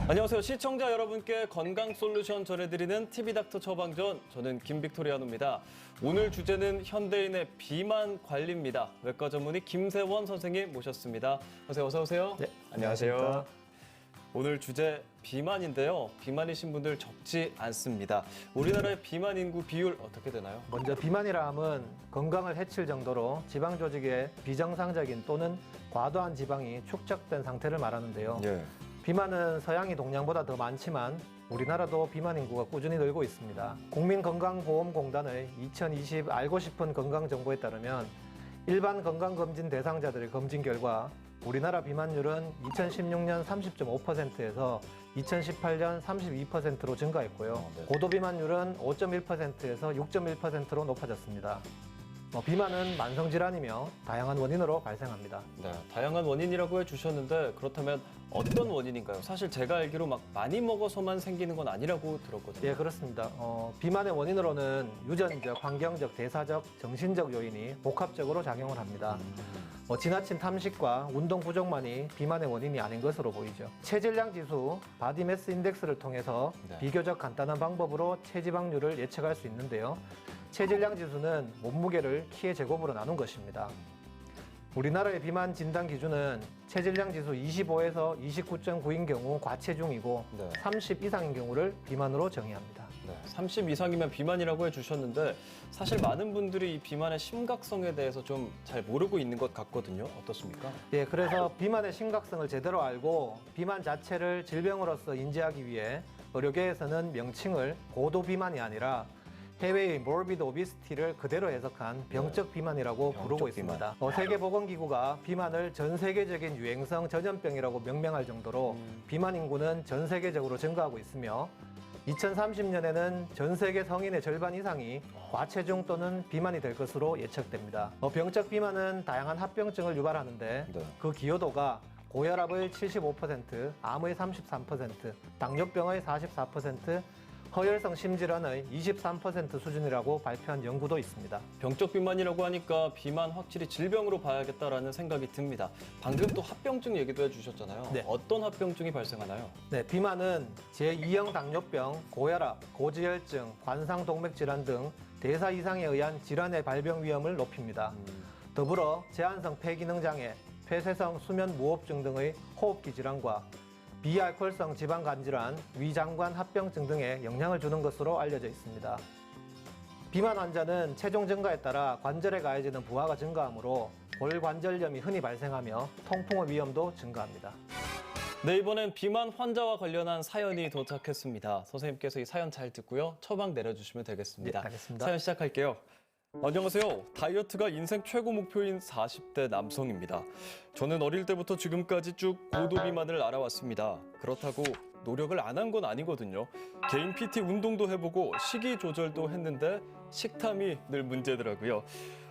안녕하세요. 시청자 여러분께 건강 솔루션 전해드리는 TV닥터 처방전, 저는 김빅토리아노입니다. 오늘 주제는 현대인의 비만 관리입니다. 외과 전문의 김세원 선생님 모셨습니다. 선생님 어서 오세요. 네, 안녕하세요. 오늘 주제 비만인데요. 비만이신 분들 적지 않습니다. 우리나라의 비만 인구 비율 어떻게 되나요? 먼저 비만이라 함은 건강을 해칠 정도로 지방 조직에 비정상적인 또는 과도한 지방이 축적된 상태를 말하는데요. 예. 비만은 서양이 동양보다 더 많지만 우리나라도 비만 인구가 꾸준히 늘고 있습니다. 국민건강보험공단의 2020 알고 싶은 건강정보에 따르면 일반 건강검진 대상자들의 검진 결과 우리나라 비만율은 2016년 30.5%에서 2018년 32%로 증가했고요. 네. 고도비만율은 5.1%에서 6.1%로 높아졌습니다. 비만은 만성질환이며 다양한 원인으로 발생합니다. 네, 다양한 원인이라고 해주셨는데 그렇다면 어떤 원인인가요? 사실 제가 알기로 막 많이 먹어서만 생기는 건 아니라고 들었거든요. 예, 그렇습니다. 비만의 원인으로는 유전적, 환경적, 대사적, 정신적 요인이 복합적으로 작용을 합니다. 지나친 탐식과 운동 부족만이 비만의 원인이 아닌 것으로 보이죠. 체질량 지수, 바디매스 인덱스를 통해서 네. 비교적 간단한 방법으로 체지방률을 예측할 수 있는데요. 체질량 지수는 몸무게를 키의 제곱으로 나눈 것입니다. 우리나라의 비만 진단 기준은 체질량 지수 25에서 29.9인 경우 과체중이고 네. 30 이상인 경우를 비만으로 정의합니다. 네, 30 이상이면 비만이라고 해주셨는데 사실 많은 분들이 이 비만의 심각성에 대해서 좀 잘 모르고 있는 것 같거든요. 어떻습니까? 예, 그래서 비만의 심각성을 제대로 알고 비만 자체를 질병으로서 인지하기 위해 의료계에서는 명칭을 고도 비만이 아니라 해외의 morbid obesity를 그대로 해석한 병적 비만이라고 부르고 병적 비만. 있습니다. 세계보건기구가 비만을 전 세계적인 유행성 전염병이라고 명명할 정도로 비만 인구는 전 세계적으로 증가하고 있으며 2030년에는 전 세계 성인의 절반 이상이 과체중 또는 비만이 될 것으로 예측됩니다. 병적 비만은 다양한 합병증을 유발하는데 네. 그 기여도가 고혈압의 75%, 암의 33%, 당뇨병의 44%, 허혈성 심질환의 23% 수준이라고 발표한 연구도 있습니다. 병적 비만이라고 하니까 비만 확실히 질병으로 봐야겠다라는 생각이 듭니다. 방금 또 합병증 얘기도 해주셨잖아요. 네. 어떤 합병증이 발생하나요? 네, 비만은 제2형 당뇨병, 고혈압, 고지혈증, 관상동맥질환 등 대사 이상에 의한 질환의 발병 위험을 높입니다. 더불어 제한성 폐기능장애, 폐쇄성 수면무호흡증 등의 호흡기 질환과 비알코올성 지방간질환, 위장관 합병증 등에 영향을 주는 것으로 알려져 있습니다. 비만 환자는 체중 증가에 따라 관절에 가해지는 부하가 증가하므로 골관절염이 흔히 발생하며 통풍의 위험도 증가합니다. 네, 이번엔 비만 환자와 관련한 사연이 도착했습니다. 선생님께서 이 사연 잘 듣고요. 처방 내려주시면 되겠습니다. 네, 알겠습니다. 사연 시작할게요. 안녕하세요. 다이어트가 인생 최고 목표인 40대 남성입니다. 저는 어릴 때부터 지금까지 쭉 고도 비만을 알아왔습니다. 그렇다고 노력을 안 한 건 아니거든요. 개인 PT 운동도 해보고 식이 조절도 했는데 식탐이 늘 문제더라고요.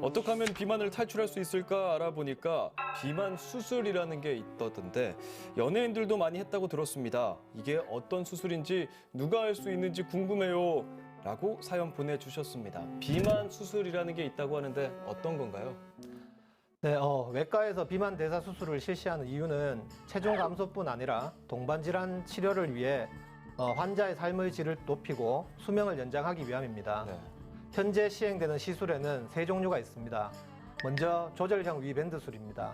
어떻게 하면 비만을 탈출할 수 있을까 알아보니까 비만 수술이라는 게 있다던데 연예인들도 많이 했다고 들었습니다. 이게 어떤 수술인지 누가 할 수 있는지 궁금해요. 라고 사연 보내주셨습니다. 비만 수술이라는 게 있다고 하는데 어떤 건가요? 네, 외과에서 비만 대사 수술을 실시하는 이유는 체중 감소뿐 아니라 동반질환 치료를 위해 환자의 삶의 질을 높이고 수명을 연장하기 위함입니다. 네. 현재 시행되는 시술에는 세 종류가 있습니다. 먼저 조절형 위밴드술입니다.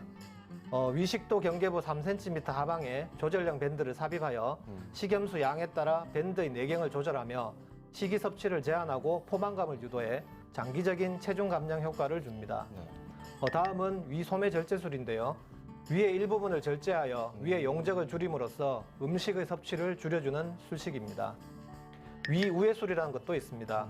위식도 경계부 3cm 하방에 조절형 밴드를 삽입하여 식염수 양에 따라 밴드의 내경을 조절하며 식이 섭취를 제한하고 포만감을 유도해 장기적인 체중 감량 효과를 줍니다. 네. 다음은 위소매 절제술인데요. 위의 일부분을 절제하여 위의 용적을 줄임으로써 음식의 섭취를 줄여주는 술식입니다. 위우회술이라는 것도 있습니다.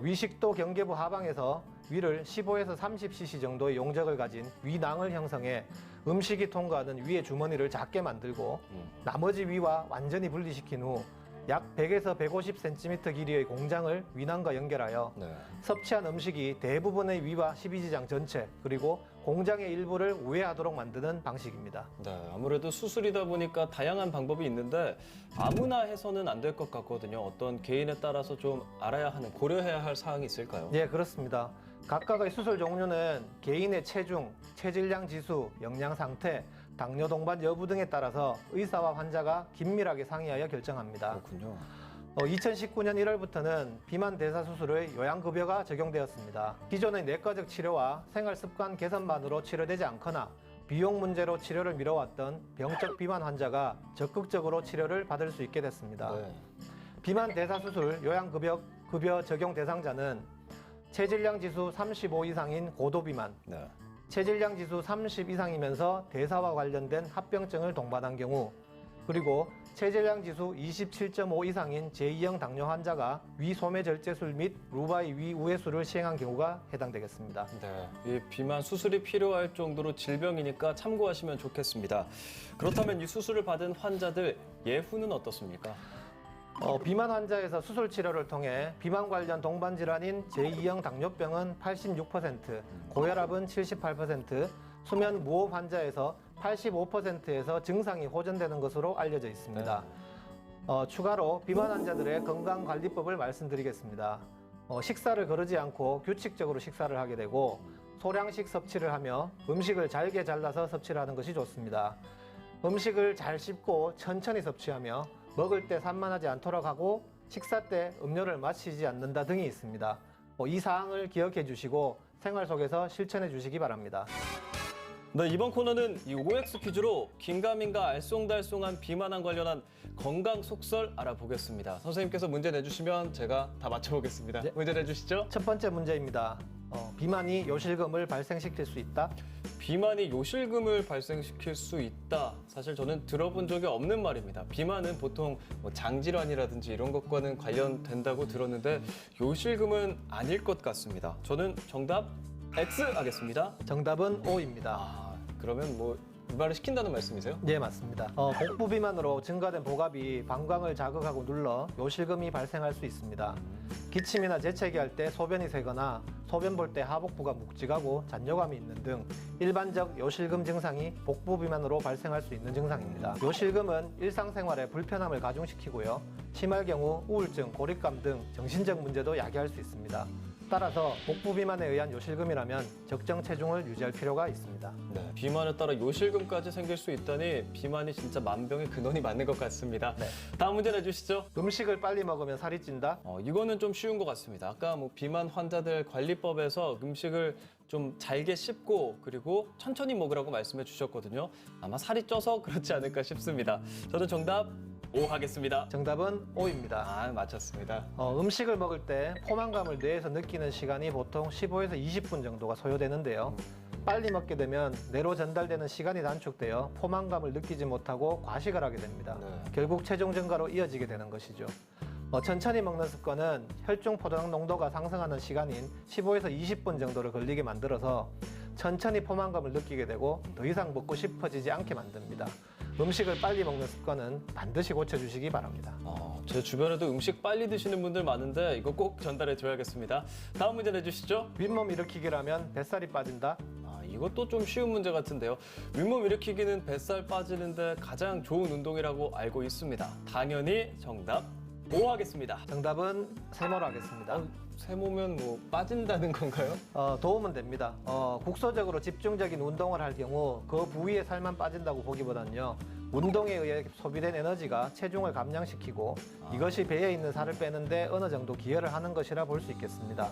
위식도 경계부 하방에서 위를 15에서 30cc 정도의 용적을 가진 위낭을 형성해 음식이 통과하는 위의 주머니를 작게 만들고 나머지 위와 완전히 분리시킨 후 약 100에서 150cm 길이의 공장을 위낭과 연결하여 네. 섭취한 음식이 대부분의 위와 십이지장 전체 그리고 공장의 일부를 우회하도록 만드는 방식입니다. 네, 아무래도 수술이다 보니까 다양한 방법이 있는데 아무나 해서는 안 될 것 같거든요. 어떤 개인에 따라서 좀 알아야 하는, 고려해야 할 사항이 있을까요? 네, 그렇습니다. 각각의 수술 종류는 개인의 체중, 체질량 지수, 영양 상태, 당뇨 동반 여부 등에 따라서 의사와 환자가 긴밀하게 상의하여 결정합니다. 그렇군요. 2019년 1월부터는 비만 대사 수술의 요양급여가 적용되었습니다. 기존의 내과적 치료와 생활습관 개선만으로 치료되지 않거나 비용 문제로 치료를 미뤄왔던 병적 비만 환자가 적극적으로 치료를 받을 수 있게 됐습니다. 네. 비만 대사 수술 요양급여 적용 대상자는 체질량 지수 35 이상인 고도비만, 네. 체질량 지수 30 이상이면서 대사와 관련된 합병증을 동반한 경우, 그리고 체질량 지수 27.5 이상인 제2형 당뇨 환자가 위소매절제술 및 루바이 위우해술을 시행한 경우가 해당되겠습니다. 네, 이 비만 수술이 필요할 정도로 질병이니까 참고하시면 좋겠습니다. 그렇다면 이 수술을 받은 환자들 예후는 어떻습니까? 비만 환자에서 수술 치료를 통해 비만 관련 동반 질환인 제2형 당뇨병은 86%, 고혈압은 78%, 수면 무호흡 환자에서 85%에서 증상이 호전되는 것으로 알려져 있습니다. 추가로 비만 환자들의 건강관리법을 말씀드리겠습니다. 식사를 거르지 않고 규칙적으로 식사를 하게 되고 소량식 섭취를 하며 음식을 잘게 잘라서 섭취를 하는 것이 좋습니다. 음식을 잘 씹고 천천히 섭취하며 먹을 때 산만하지 않도록 하고 식사 때 음료를 마시지 않는다 등이 있습니다. 이 사항을 기억해 주시고 생활 속에서 실천해 주시기 바랍니다. 네, 이번 코너는 이 OX 퀴즈로 긴가민가 알쏭달쏭한 비만과 관련한 건강 속설 알아보겠습니다. 선생님께서 문제 내주시면 제가 다 맞춰보겠습니다. 네. 문제 내주시죠. 첫 번째 문제입니다. 비만이 요실금을 발생시킬 수 있다? 비만이 요실금을 발생시킬 수 있다. 사실 저는 들어본 적이 없는 말입니다. 비만은 보통 뭐 장질환이라든지 이런 것과는 관련된다고 들었는데 요실금은 아닐 것 같습니다. 저는 정답 X 하겠습니다. 정답은 O입니다. 그러면 뭐 유발을 시킨다는 말씀이세요? 네, 맞습니다. 복부 비만으로 증가된 복압이 방광을 자극하고 눌러 요실금이 발생할 수 있습니다. 기침이나 재채기 할 때 소변이 새거나 소변 볼 때 하복부가 묵직하고 잔여감이 있는 등 일반적 요실금 증상이 복부 비만으로 발생할 수 있는 증상입니다. 요실금은 일상생활에 불편함을 가중시키고요. 심할 경우 우울증, 고립감 등 정신적 문제도 야기할 수 있습니다. 따라서 복부 비만에 의한 요실금이라면 적정 체중을 유지할 필요가 있습니다. 네, 비만에 따라 요실금까지 생길 수 있다니 비만이 진짜 만병의 근원이 맞는 것 같습니다. 네. 다음 문제 내주시죠. 음식을 빨리 먹으면 살이 찐다? 이거는 좀 쉬운 것 같습니다. 아까 뭐 비만 환자들 관리법에서 음식을 좀 잘게 씹고 그리고 천천히 먹으라고 말씀해 주셨거든요. 아마 살이 쪄서 그렇지 않을까 싶습니다. 저는 정답 O 하겠습니다. 정답은 O입니다. 맞췄습니다. 음식을 먹을 때 포만감을 뇌에서 느끼는 시간이 보통 15에서 20분 정도가 소요되는데요. 빨리 먹게 되면 뇌로 전달되는 시간이 단축되어 포만감을 느끼지 못하고 과식을 하게 됩니다. 네. 결국 체중 증가로 이어지게 되는 것이죠. 천천히 먹는 습관은 혈중 포도당 농도가 상승하는 시간인 15에서 20분 정도를 걸리게 만들어서 천천히 포만감을 느끼게 되고 더 이상 먹고 싶어지지 않게 만듭니다. 음식을 빨리 먹는 습관은 반드시 고쳐주시기 바랍니다. 제 주변에도 음식 빨리 드시는 분들 많은데 이거 꼭 전달해 줘야겠습니다. 다음 문제 내주시죠. 윗몸 일으키기라면 뱃살이 빠진다? 이것도 좀 쉬운 문제 같은데요. 윗몸 일으키기는 뱃살 빠지는데 가장 좋은 운동이라고 알고 있습니다. 당연히 정답 O 하겠습니다. 정답은 세모로 하겠습니다. 세모면 뭐 빠진다는 건가요? 도움은 됩니다. 국소적으로 집중적인 운동을 할 경우 그 부위의 살만 빠진다고 보기보다는요. 운동에 의해 소비된 에너지가 체중을 감량시키고 이것이 배에 있는 살을 빼는데 어느 정도 기여를 하는 것이라 볼 수 있겠습니다.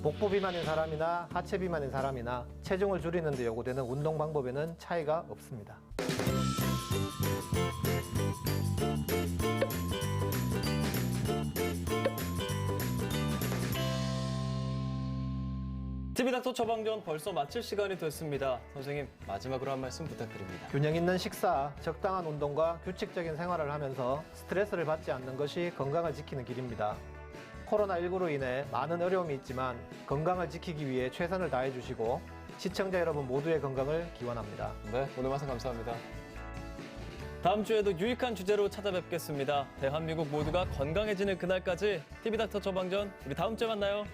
복부 비만인 사람이나 하체 비만인 사람이나 체중을 줄이는 데 요구되는 운동 방법에는 차이가 없습니다. TV닥터 처방전 벌써 마칠 시간이 됐습니다. 선생님, 마지막으로 한 말씀 부탁드립니다. 균형 있는 식사, 적당한 운동과 규칙적인 생활을 하면서 스트레스를 받지 않는 것이 건강을 지키는 길입니다. 코로나19로 인해 많은 어려움이 있지만 건강을 지키기 위해 최선을 다해 주시고 시청자 여러분 모두의 건강을 기원합니다. 네, 오늘 말씀 감사합니다. 다음 주에도 유익한 주제로 찾아뵙겠습니다. 대한민국 모두가 건강해지는 그날까지 TV닥터 처방전 우리 다음 주에 만나요.